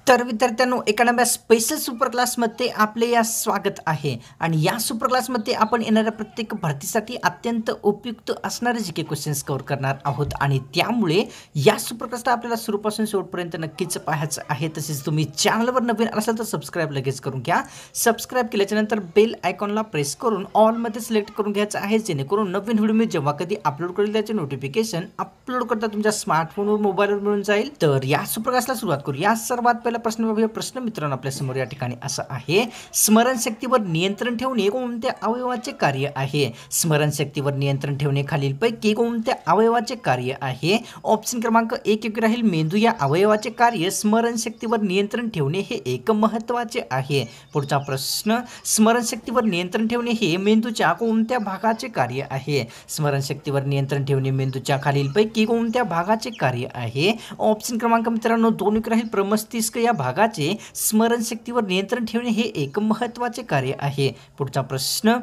तर विद्यार्थ्यांनो एकाडम्या special super क्लासमध्ये आपले या स्वागत आहे आणि या सुपर क्लासमध्ये आपण येणाऱ्या प्रत्येक भरतीसाठी अत्यंत उपयुक्त असणारे जी के क्वेश्चन्स कव्हर करणार आहोत आणि त्यामुळे या सुपर क्लासला आपल्याला सुरूपासून शेवटपर्यंत नक्कीच पाहायचं आहे। तसेच तुम्ही चॅनलवर नवीन असाल तर सबस्क्राईब लगेच करून घ्या। सबस्क्राईब केल्याच्या नंतर बेल आयकॉनला प्रेस करून ऑल मध्ये सिलेक्ट करून घ्यायचं आहे, जेणेकरून नवीन व्हिडिओ मी जेव्हा कधी अपलोड करेल त्याचे नोटिफिकेशन अपलोड करता तुमच्या स्मार्टफोनवर मोबाईलवर मिळून जाईल। तर या सुपर क्लासला सुरुवात करू। या सर्वात पहिला प्रश्न मित्रांनो आपल्या समोर या ठिकाणी असा आहे, स्मरणशक्तीवर नियंत्रण ठेवणे कोणत्या अवयवाचे कार्य आहे? स्मरणशक्तीवर नियंत्रण ठेवणे खालीलपैकी कोणत्या अवयवाचे कार्य आहे? ऑप्शन क्रमांक 1 योग्य राहील, मेंदू या अवयवाचे कार्य स्मरणशक्तीवर नियंत्रण ठेवणे हे एक महत्त्वाचे आहे। पुढचा प्रश्न, स्मरणशक्तीवर नियंत्रण ठेवणे हे मेंदूच्या कोणत्या भागाचे कार्य आहे? स्मरणशक्तीवर नियंत्रण ठेवणे मेंदूच्या खालीलपैकी कोणत्या भागाचे कार्य आहे? ऑप्शन क्रमांक मित्रांनो 2 योग्य राहील, प्रमस्तिष्क या भागाचे स्मरणशक्तीवर नियंत्रण ठेवणे हे एक महत्त्वाचे कार्य आहे। पुढचा प्रश्न,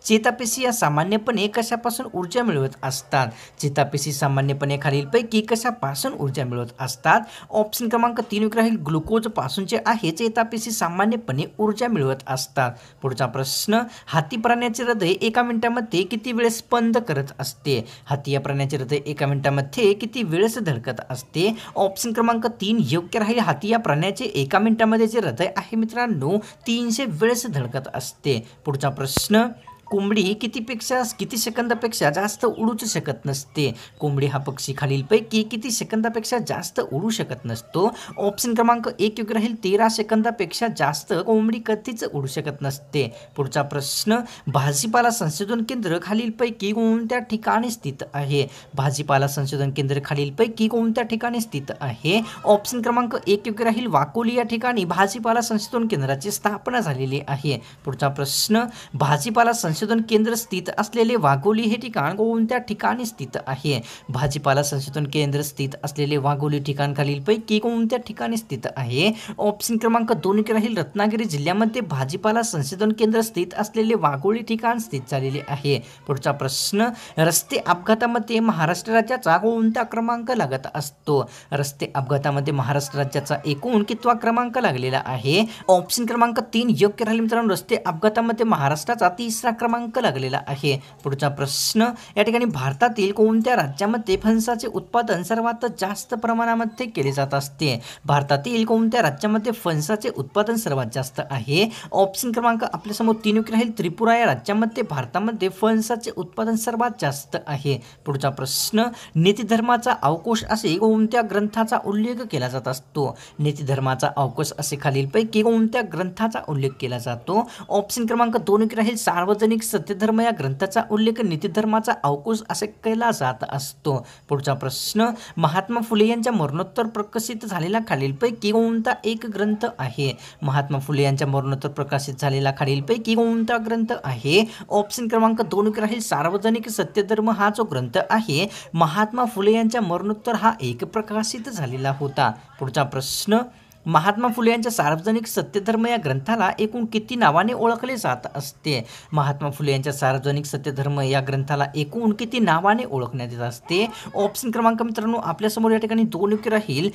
चेतापेशी या सामान्यपणे कशापासून ऊर्जा मिळवत असतात? चेतापेशी सामान्यपणे खालीलपैकी कशापासून ऊर्जा मिळवत असतात? ऑप्शन क्रमांक 3 योग्य राहील, ग्लुकोज पासूनचे आहे चेतापेशी सामान्यपणे ऊर्जा मिळवत असतात। पुढचा प्रश्न, हाती प्राण्याचे हृदय एका मिनिटामध्ये किती वेळेस स्पंद करत असते? हाती या प्राण्याचे हृदय एका मिनिटामध्ये किती वेळेस धडकत असते? ऑप्शन क्रमांक 3 योग्य राहील, हाती या प्राण्याचे एका मिनिटामध्ये जे हृदय आहे मित्रांनो 300 वेळेस धडकत असते। पुढचा प्रश्न, कोंबडी किती सेकंदापेक्षा जास्त उडूच शकत नसते? कोंबडी हा पक्षी खालीलपैकी किती सेकंदापेक्षा जास्त उडू शकत नसतो? ऑप्शन क्रमांक 1 योग्य राहील, 13 सेकंदापेक्षा जास्त कोंबडी कधीच उडू शकत नसते। पुढचा प्रश्न, भाजीपाला संशोधन केंद्र खालीलपैकी कोणत्या ठिकाणी स्थित आहे? भाजीपाला संशोधन केंद्र खालीलपैकी कोणत्या ठिकाणी स्थित आहे? ऑप्शन क्रमांक 1 योग्य राहील, वाकोली या ठिकाणी भाजीपाला संशोधन केंद्राची स्थापना झालेली आहे। पुढचा प्रश्न, भाजीपाला संशोधन केंद्र स्थित असलेले वाघोली हे ठिकाण कोणत्या ठिकाणी स्थित आहे? भाजीपाला संशोधन केंद्र स्थित असलेले वाघोली ठिकाण खालीलपैकी कोणत्या ठिकाणी स्थित आहे? ऑप्शन क्रमांक 2 राहील, रत्नागिरी जिल्ह्यामध्ये भाजीपाला संशोधन केंद्र स्थित असलेले वाघोली ठिकाण स्थित झालेले आहे। पुढचा प्रश्न, रस्ते अपघातामध्ये महाराष्ट्र राज्याचा कोणता क्रमांक लागत असतो? रस्ते अपघातामध्ये महाराष्ट्र राज्याचा एकूण कितवा क्रमांक लागलेला आहे? ऑप्शन क्रमांक 3 योग्य राहील मित्रांनो, रस्ते अपघातामध्ये महाराष्ट्राचा 3रा क्रमांक लागलेला आहे। पुढचा प्रश्न, या ठिकाणी भारतातील कोणत्या राज्यामध्ये फणसाचे उत्पादन सर्वात जास्त प्रमाणामध्ये केले जात असते? भारतातील कोणत्या राज्यामध्ये फणसाचे उत्पादन सर्वात जास्त आहे? ऑप्शन क्रमांक आपल्यासमोर 3 योग्य राहील, त्रिपुरा या राज्यामध्ये भारतामध्ये फणसाचे उत्पादन सर्वात जास्त आहे। पुढचा प्रश्न, नीतिधर्माचा अवकोश असे कोणत्या ग्रंथाचा उल्लेख केला जात असतो? नीतिधर्माचा अवकोश असे खालीलपैकी कोणत्या ग्रंथाचा उल्लेख केला जातो? ऑप्शन क्रमांक 2 योग्य राहील, सार्वजनिक सत्यधर्म या ग्रंथाचा उल्लेख नीतिधर्माचा अवकोश असे केला जात असतो। पुढचा प्रश्न, महात्मा फुले यांच्या मरणोत्तर प्रकाशित झालेला खालीलपैकी कोणता एक ग्रंथ आहे? महात्मा फुले यांच्या मरणोत्तर प्रकाशित झालेला खालीलपैकी कोणता ग्रंथ आहे? ऑप्शन क्रमांक 2 राहील, सार्वजनिक सत्यधर्म हा जो ग्रंथ आहे महात्मा फुले यांच्या मरणोत्तर हा एक प्रकाशित झालेला होता। पुढचा प्रश्न, महात्मा फुले यांच्या सार्वजनिक सत्यधर्म या ग्रंथाला एकूण किती नावाने ओळखले जात असते? महात्मा फुले यांच्या सार्वजनिक सत्यधर्म या ग्रंथाला एकूण किती नावाने ओळखण्यात येत असते? ऑप्शन क्रमांक मित्रांनो आपल्यासमोर या ठिकाणी 2 योग्य राहील,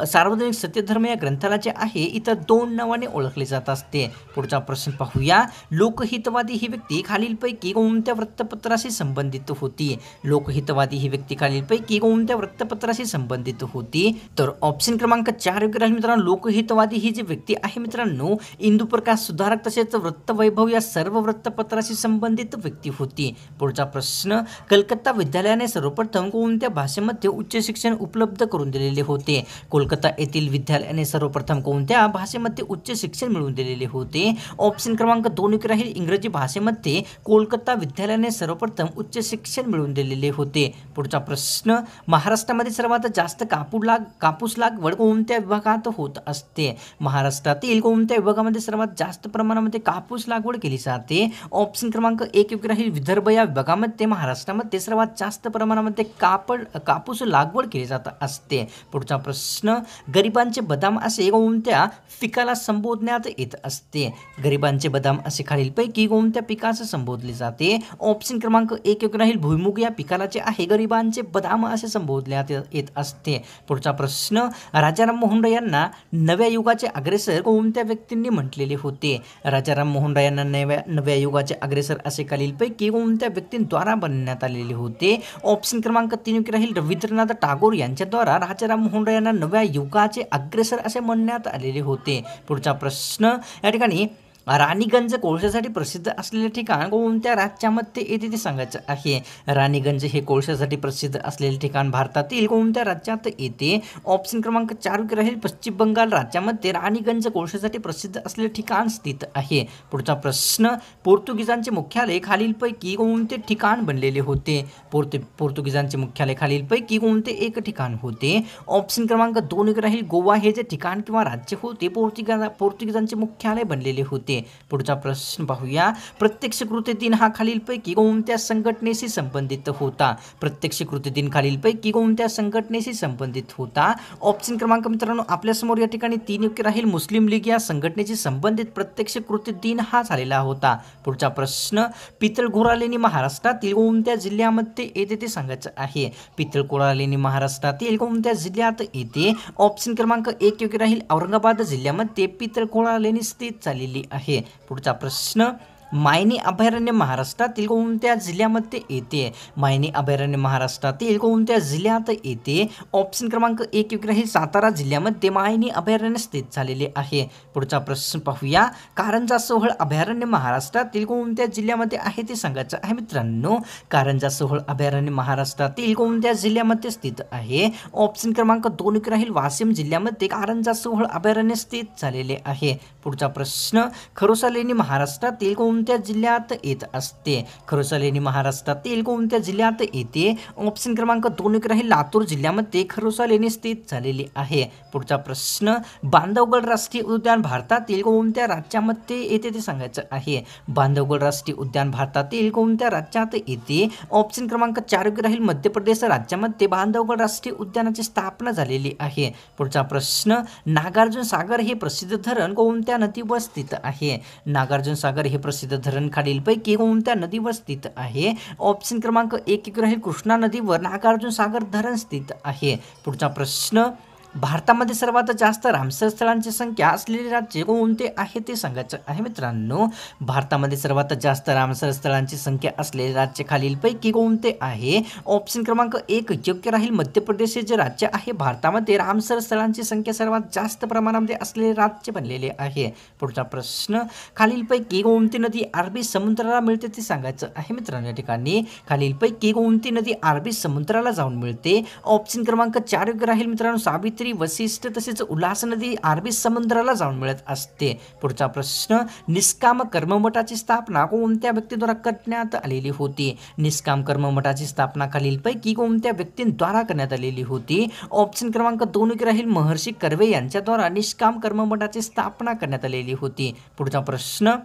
सार्वजनिक सत्यधर्म या ग्रंथाला जे आहे इतर 2 नावाने ओळखले जात असते। पुढचा प्रश्न पाहूया, लोकहितवादी ही व्यक्ती खालीलपैकी कोणत्या वृत्तपत्राशी संबंधित होती? लोकहितवादी ही व्यक्ती खालीलपैकी कोणत्या वृत्तपत्राशी संबंधित होती? तर ऑप्शन क्रमांक 4 योग्य राहील मित्रांनो, लोकहितवादी ही जी व्यक्ती आहे मित्रांनो इंदुप्रकाश सुधारक तसेच वृत्तवैभव या सर्व वृत्तपत्राशी संबंधित व्यक्ती होती। पुढचा प्रश्न, कलकत्ता विद्यालयाने सर्वप्रथम कोणत्या भाषेमध्ये उच्च शिक्षण उपलब्ध करून दिलेले होते? कोलकाता येथील विद्यालयाने सर्वप्रथम कोणत्या भाषेमध्ये उच्च शिक्षण मिळवून दिलेले होते? ऑप्शन क्रमांक 2 योग्य राहील, इंग्रजी भाषेमध्ये कोलकाता विद्यालयाने सर्वप्रथम उच्च शिक्षण मिळवून दिलेले होते। पुढचा प्रश्न, महाराष्ट्रामध्ये सर्वात जास्त कापूस लागवड कोणत्या विभागात होत असते? महाराष्ट्रातील कोणत्या विभागामध्ये सर्वात जास्त प्रमाणामध्ये कापूस लागवड केली जाते? ऑप्शन क्रमांक 1 योग्य राहील, विदर्भ या विभागामध्ये महाराष्ट्रामध्ये सर्वात जास्त प्रमाणामध्ये कापूस लागवड केली जात असते। पुढचा प्रश्न, गरिबांचे बदाम असे कोणत्या पिकाला संबोधण्यात येत असते? गरिबांचे बदाम असे खालीलपैकी कोणत्या पिकास संबोधले जाते? ऑप्शन क्रमांक 1 योग्य राहील, भुईमुग या पिकाला जे आहे गरिबांचे बदाम असे संबोधण्यात येत असते। पुढचा प्रश्न, राजाराम मोहन राय यांना नव्या युगाचे अग्रेसर कोणत्या व्यक्तींनी म्हटलेले होते? राजा राममोहन राय यांना नव्या युगाचे अग्रेसर असे खालीलपैकी कोणत्या व्यक्तींद्वारा बनवण्यात आलेले होते? ऑप्शन क्रमांक 3 राहील रवींद्रनाथ टागोर यांच्याद्वारा राजा राममोहन राय यांना नव्या युगाचे अग्रेसर असे म्हणण्यात आलेले होते. पुढचा प्रश्न या ठिकाणी राणीगंज कोळशासाठी प्रसिद्ध असलेले ठिकाण कोणत्या राज्यामध्ये येते ते सांगायचं आहे. राणीगंज हे कोळशासाठी प्रसिद्ध असलेले ठिकाण भारतातील कोणत्या राज्यात येते? ऑप्शन क्रमांक 4 राहील पश्चिम बंगाल राज्यामध्ये राणीगंज कोळशासाठी प्रसिद्ध असलेले ठिकाण स्थित आहे. पुढचा प्रश्न पोर्तुगीजांचे मुख्यालय खालीलपैकी कोणते ठिकाण बनलेले होते? पोर्तुगीजांचे मुख्यालय खालीलपैकी कोणते एक ठिकाण होते? ऑप्शन क्रमांक 2 राहील गोवा हे जे ठिकाण किंवा राज्य होते पोर्तुगीजांचे मुख्यालय बनलेले होते. पुढचा प्रश्न पाहूया. प्रत्यक्ष कृती दिन हा खालीलपैकी कोणत्या संघटनेशी संबंधित होता? प्रत्यक्ष कृती दिन खालीलपैकी कोणत्या संघटनेशी संबंधित होता? ऑप्शन क्रमांक मित्रांनो आपल्यासमोर या ठिकाणी 3 योग्य राहील. मुस्लिम लीग या संघटनेशी संबंधित प्रत्यक्ष कृती दिन हा झालेला होता. पुढचा प्रश्न पितळखोरा लेणी महाराष्ट्रातील कोणत्या जिल्ह्यामध्ये येते ते सांगायचं आहे. पितळखोरा लेणी महाराष्ट्रातील कोणत्या जिल्ह्यात येते? ऑप्शन क्रमांक 1 योग्य राहील. औरंगाबाद जिल्ह्यामध्ये पितळखोरा लेणी स्थित झालेली आहे. पुढचा प्रश्न मायनी अभयारण्य महाराष्ट्रातील कोणत्या जिल्ह्यामध्ये येते? मायनी अभयारण्य महाराष्ट्रातील कोणत्या जिल्ह्यात येते? ऑप्शन क्रमांक 1 योग्य राहील. सातारा जिल्ह्यामध्ये मायनी अभयारण्य स्थित झालेले आहे. पुढचा प्रश्न पाहूया. कारंजा सोहळ अभयारण्य महाराष्ट्रातील कोणत्या जिल्ह्यामध्ये आहे ते सांगायचं आहे मित्रांनो. कारंजा सोहळ अभयारण्य महाराष्ट्रातील कोणत्या जिल्ह्यामध्ये स्थित आहे? ऑप्शन क्रमांक 2 योग्य राहील. वाशिम जिल्ह्यामध्ये कारंजा सोहळ अभयारण्य स्थित झालेले आहे. पुढचा प्रश्न खरोसा लेणी महाराष्ट्रातील कोणत्या जिल्ह्यात येत असते? खरोसा लेणी महाराष्ट्रातील कोणत्या जिल्ह्यात येते? ऑप्शन क्रमांक 2 राहील. लातूर जिल्ह्यामध्ये खरोसा लेणी स्थित झालेली आहे. पुढचा प्रश्न बांधवगड राष्ट्रीय उद्यान भारतातील कोणत्या राज्यामध्ये येते ते सांगायचं आहे. बांधवगड राष्ट्रीय उद्यान भारतातील कोणत्या राज्यात येते? ऑप्शन क्रमांक 4 राहील. मध्य प्रदेश राज्यामध्ये बांधवगड राष्ट्रीय उद्यानाची स्थापना झालेली आहे. पुढचा प्रश्न नागार्जुन सागर हे प्रसिद्ध धरण कोणत्या नदीवर स्थित आहे? नागार्जुन सागर हे प्रसिद्ध धरण खालीलपैकी कोणत्या नदीवर स्थित आहे? ऑप्शन क्रमांक 1 राहील. कृष्णा नदीवर नागार्जुन सागर धरण स्थित आहे. पुढचा प्रश्न भारतामध्ये सर्वात जास्त रामसर स्थळांची संख्या असलेले राज्य कोणते आहे ते सांगायचं आहे मित्रांनो. भारतामध्ये सर्वात जास्त रामसर स्थळांची संख्या असलेले राज्य खालीलपैकी कोणते आहे? ऑप्शन क्रमांक 1 योग्य राहील. मध्य प्रदेश हे जे राज्य आहे भारतामध्ये रामसर स्थळांची संख्या सर्वात जास्त प्रमाणामध्ये असलेले राज्य बनलेले आहे. पुढचा प्रश्न खालीलपैकी कोणती नदी अरबी समुद्राला मिळते ते सांगायचं आहे मित्रांनो. या ठिकाणी खालीलपैकी कोणती नदी अरबी समुद्राला जाऊन मिळते? ऑप्शन क्रमांक 4 योग्य राहील मित्रांनो. सावित्री, वशिष्ठ तसेच उल्हास नदी अरबी समुद्राला जाऊन मिळत असते. पुढचा प्रश्न निष्काम कर्ममठाची स्थापना कोणत्या व्यक्तीद्वारा करण्यात आलेली होती? निष्काम कर्ममठाची स्थापना खालीलपैकी कोणत्या व्यक्तींद्वारा करण्यात आलेली होती? ऑप्शन क्रमांक 2 राहील. महर्षी कर्वे यांच्याद्वारा निष्काम कर्ममठाची स्थापना करण्यात आलेली होती. पुढचा प्रश्न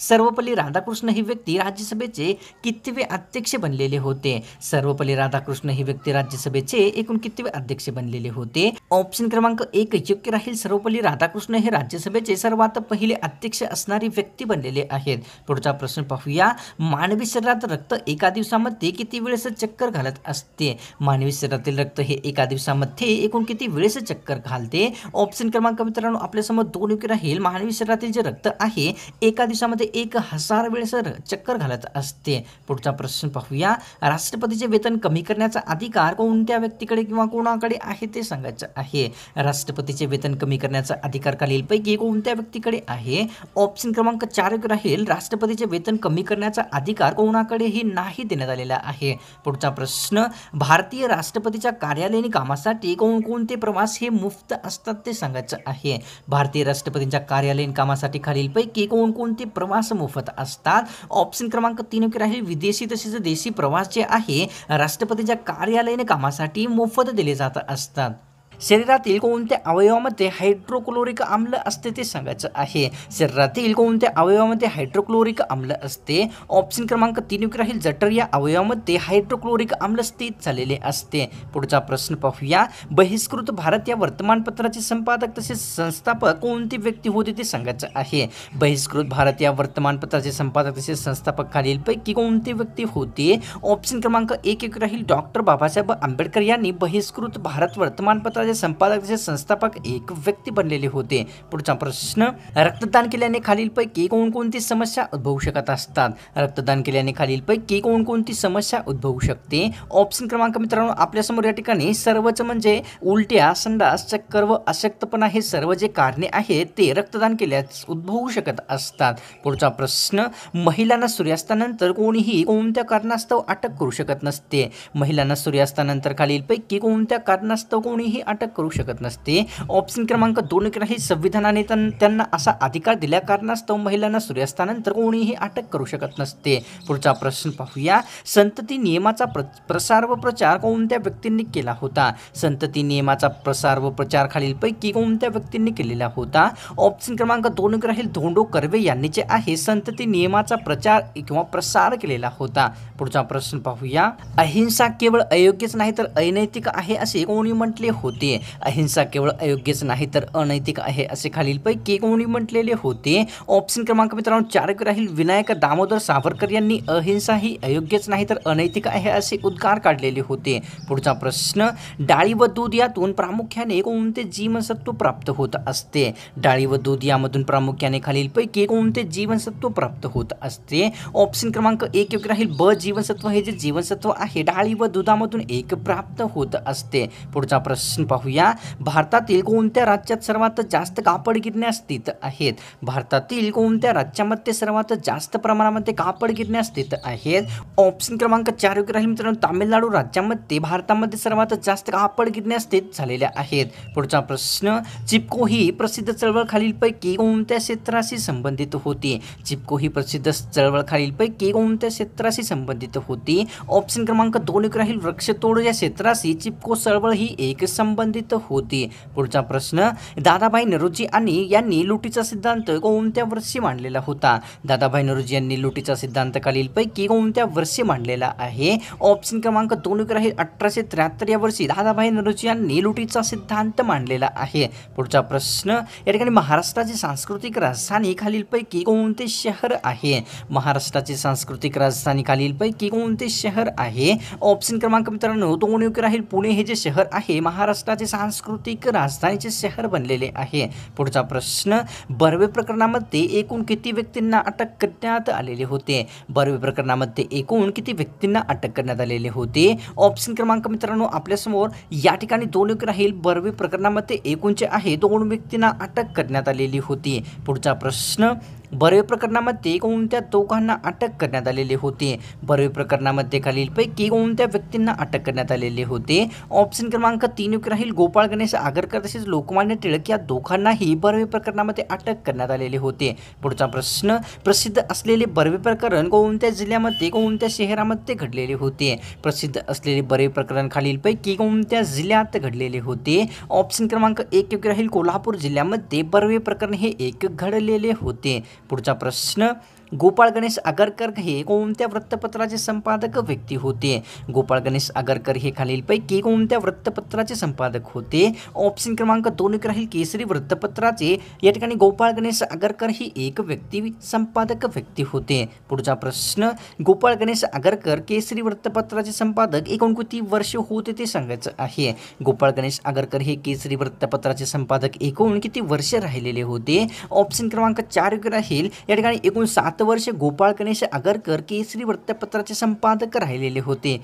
सर्वपल्ली राधाकृष्ण ही व्यक्ती राज्यसभेचे कितवे अध्यक्ष बनलेले होते? सर्वपल्ली राधाकृष्ण ही व्यक्ती राज्यसभेचे एकूण कितवे अध्यक्ष बनलेले होते? ऑप्शन क्रमांक 1 योग्य राहील. सर्वपल्ली राधाकृष्ण हे राज्यसभेचे सर्वात पहिले अध्यक्ष असणारी व्यक्ती बनलेले आहेत. पुढचा प्रश्न पाहूया. मानवी शरीरात रक्त एका दिवसामध्ये किती वेळेस चक्कर घालत असते? मानवी शरीरातील रक्त हे एका दिवसामध्ये एकूण किती वेळेस चक्कर घालते? ऑप्शन क्रमांक मित्रांनो आपल्यासमोर 2 योग्य राहील. मानवी शरीरातील जे रक्त आहे एका दिवसामध्ये 1000 वेळेस चक्कर घालत असते. पुढचा प्रश्न पाहूया. राष्ट्रपतीचे वेतन कमी करण्याचा अधिकार कोणत्या व्यक्तीकडे किंवा कोणाकडे आहे ते सांगायचं आहे. राष्ट्रपतीचे वेतन कमी करण्याचा अधिकार खालीलपैकी कोणत्या व्यक्तीकडे आहे? ऑप्शन क्रमांक 4 राहील. राष्ट्रपतीचे वेतन कमी करण्याचा अधिकार कोणाकडेही नाही देण्यात आलेला आहे. पुढचा प्रश्न भारतीय राष्ट्रपतीच्या कार्यालयीन कामासाठी कोणकोणते प्रवास हे मुफ्त असतात ते सांगायचं आहे. भारतीय राष्ट्रपतींच्या कार्यालयीन कामासाठी खालीलपैकी कोणकोणते प्रवास मोफत असतात? ऑप्शन क्रमांक 3 राहील. विदेशी तसेच देशी प्रवास जे आहे राष्ट्रपतीच्या कार्यालयीन कामासाठी मोफत दिले जात असतात. शरीरातील कोणत्या अवयवामध्ये हायड्रोक्लोरिक आम्ल असते ते सांगायचं आहे. शरीरातील कोणत्या अवयवामध्ये हायड्रोक्लोरिक आम्ल असते? ऑप्शन क्रमांक 3 राहील. जठर या अवयवामध्ये हायड्रोक्लोरिक आम्ल स्थित झालेले असते. पुढचा प्रश्न पाहूया. बहिष्कृत भारत या वर्तमानपत्राचे संपादक तसेच संस्थापक कोणती व्यक्ती होती ते सांगायचं आहे. बहिष्कृत भारत या वर्तमानपत्राचे संपादक तसेच संस्थापक खालीलपैकी कोणती व्यक्ती होती? ऑप्शन क्रमांक 1 राहील. डॉक्टर बाबासाहेब आंबेडकर यांनी बहिष्कृत भारत वर्तमानपत्र महाराष्ट्राचे संपादक तसेच संस्थापक एक व्यक्ती बनलेले होते. पुढचा प्रश्न, रक्तदान केल्याने खालीलपैकी कोणकोणती समस्या उद्भवू शकत असतात? रक्तदान केल्याने खालीलपैकी कोणकोणती समस्या उद्भवू शकते? ऑप्शन क्रमांक मित्रांनो आपल्यासमोर या ठिकाणी सर्वच म्हणजे उलट्या, संडास, चक्कर व अशक्तपणा हे सर्व जे कारणे आहेत ते रक्तदान केल्यास उद्भवू शकत असतात. पुढचा प्रश्न, महिलांना सूर्यास्तानंतर कोणीही कोणत्या कारणास्तव अटक करू शकत नसते? महिलांना सूर्यास्तानंतर खालीलपैकी कोणत्या कारणास्तव कोणीही अटक करू शकत नसते? ऑप्शन क्रमांक 2 राहील, संविधानाने त्यांना असा अधिकार दिल्या कारणास्तव महिलांना सूर्यास्तानंतर कोणीही अटक करू शकत नसते. पुढचा प्रश्न पाहूया, संतती नियमाचा प्रसार व प्रचार कोणत्या व्यक्तींनी केला होता? संतती नियमाचा प्रसार व प्रचार खालीलपैकी कोणत्या व्यक्तींनी केलेला होता? ऑप्शन क्रमांक 2 राहील, धोंडो कर्वे यांनी जे आहे संतती नियमाचा प्रचार किंवा प्रसार केलेला होता. पुढचा प्रश्न पाहूया, अहिंसा केवळ अयोग्यच नाही तर अनैतिक आहे असे कोणी म्हटले होते? अहिंसा केवळ अयोग्यच नाही तर अनैतिक आहे असे खालीलपैकी कोणी म्हटलेले होते? ऑप्शन क्रमांक मित्रांनो 4 राहील, विनायक दामोदर सावरकर यांनी अहिंसा ही अयोग्यच नाही तर अनैतिक आहे असे उद्गार काढलेले होते. पुढचा प्रश्न, डाळी व दूध यातून प्रामुख्याने कोणते जीवनसत्व प्राप्त होत असते? डाळी व दूध यामधून प्रामुख्याने खालीलपैकी कोणते जीवनसत्व प्राप्त होत असते? ऑप्शन क्रमांक 1 राहील, ब जीवनसत्व हे जे जीवनसत्व आहे डाळी व दुधामधून एक प्राप्त होत असते. पुढचा प्रश्न पाहूया, भारतातील कोणत्या राज्यात सर्वात जास्त कापड गिरण्या स्थित आहेत? भारतातील कोणत्या राज्यामध्ये सर्वात जास्त प्रमाणामध्ये कापड गिरण्या स्थित आहेत? ऑप्शन क्रमांक 4 राहील मित्रांनो, तामिळनाडू राज्यामध्ये भारतामध्ये सर्वात जास्त कापड गिरण्या स्थित झालेल्या आहेत. पुढचा प्रश्न, चिपको ही प्रसिद्ध चळवळ खालीलपैकी कोणत्या क्षेत्राशी संबंधित होती? चिपको ही प्रसिद्ध चळवळ खालीलपैकी कोणत्या क्षेत्राशी संबंधित होती? ऑप्शन क्रमांक 2 राहील, वृक्षतोड या क्षेत्राशी चिपको चळवळ ही एक संबंधित होती. पुढचा प्रश्न, दादाभाई नौरोजी यांनी लुटीचा सिद्धांत कोणत्या वर्षी मांडलेला होता? दादाभाई नौरोजी यांनी लुटीचा सिद्धांत खालीलपैकी कोणत्या वर्षी मांडलेला आहे? ऑप्शन क्रमांक 2 राहील, 1873 या वर्षी दादाभाई नौरोजी यांनी लुटीचा सिद्धांत मांडलेला आहे. पुढचा प्रश्न, या ठिकाणी महाराष्ट्राची सांस्कृतिक राजधानी खालीलपैकी कोणते शहर आहे? महाराष्ट्राची सांस्कृतिक राजधानी खालीलपैकी कोणते शहर आहे? ऑप्शन क्रमांक मित्रांनो 2 राहील, पुणे हे जे शहर आहे महाराष्ट्राचे सांस्कृतिक राजधानीचे शहर बनलेले आहे. पुढचा प्रश्न, बर्वे प्रकरणामध्ये एकूण किती व्यक्तींना अटक करण्यात आलेले होते? बर्वे प्रकरणामध्ये एकूण किती व्यक्तींना अटक करण्यात आलेले होते? ऑप्शन क्रमांक मित्रांनो आपल्यासमोर या ठिकाणी 2 राहील, बर्वे प्रकरणामध्ये एकूण जे आहे 2 व्यक्तींना अटक करण्यात आलेली होती. पुढचा प्रश्न, बर्वे प्रकरणामध्ये कोणत्या दोघांना अटक करण्यात आलेले होते? बर्वे प्रकरणामध्ये खालीलपैकी कोणत्या व्यक्तींना अटक करण्यात आलेले होते? ऑप्शन क्रमांक 3 राहील, गोपाळ गणेश आगरकर तसेच लोकमान्य टिळक या दोघांनाही बर्वे प्रकरणामध्ये अटक करण्यात आलेले होते. पुढचा प्रश्न, प्रसिद्ध असलेले बर्वे प्रकरण कोणत्या जिल्ह्यामध्ये कोणत्या शहरामध्ये घडलेले होते? प्रसिद्ध असलेले बर्वे प्रकरण खालीलपैकी कोणत्या जिल्ह्यात घडलेले होते? ऑप्शन क्रमांक 1 राहील, कोल्हापूर जिल्ह्यामध्ये बर्वे प्रकरण हे एक घडलेले होते. पुढचा प्रश्न, गोपाळ गणेश आगरकर हे कोणत्या वृत्तपत्राचे संपादक व्यक्ती होते? गोपाळ गणेश आगरकर हे खालीलपैकी कोणत्या वृत्तपत्राचे संपादक होते? ऑप्शन क्रमांक 2 राहील, केसरी वृत्तपत्राचे या ठिकाणी गोपाळ गणेश आगरकर ही एक व्यक्ती संपादक व्यक्ती होते. पुढचा प्रश्न, गोपाळ गणेश आगरकर केसरी वृत्तपत्राचे संपादक एकूण किती वर्ष होते ते सांगायचं आहे. गोपाळ गणेश आगरकर हे केसरी वृत्तपत्राचे संपादक एकूण किती वर्ष राहिलेले होते? ऑप्शन क्रमांक 4 राहील, या ठिकाणी एकूण 7 वर्ष गोपाळ गणेश आगरकर केसरी वृत्तपत्राचे संपादक राहिलेले होते.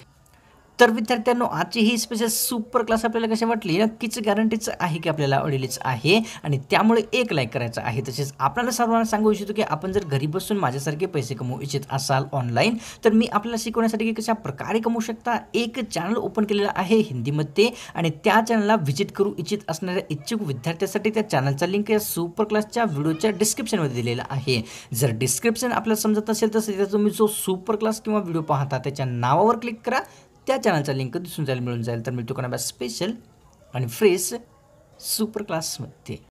तर विद्यार्थ्यांनो आजची ही स्पेशल सुपर क्लास आपल्याला कशी वाटली? नक्कीच गॅरंटीच आहे की आपल्याला आवडलीच आहे आणि त्यामुळे एक लाईक करायचं आहे. तसेच आपल्याला सर्वांना सांगू इच्छितो की आपण जर घरी बसून माझ्यासारखे पैसे कमवू इच्छित असाल ऑनलाईन, तर मी आपल्याला शिकवण्यासाठी की कशा प्रकारे कमवू शकता एक चॅनल ओपन केलेला आहे हिंदीमध्ये आणि त्या चॅनलला व्हिजिट करू इच्छित असणाऱ्या इच्छुक विद्यार्थ्यांसाठी त्या चॅनलचा लिंक या सुपर क्लासच्या व्हिडिओच्या डिस्क्रिप्शनमध्ये दिलेला आहे. जर डिस्क्रिप्शन आपल्याला समजत असेल तर तिथे तुम्ही जो सुपर क्लास किंवा व्हिडिओ पाहता त्याच्या नावावर क्लिक करा, त्या चॅनलचा लिंक दिसून जाईल मिळून जाईल. तर मिळतो कोणा स्पेशल आणि फ्रेश सुपर क्लासमध्ये.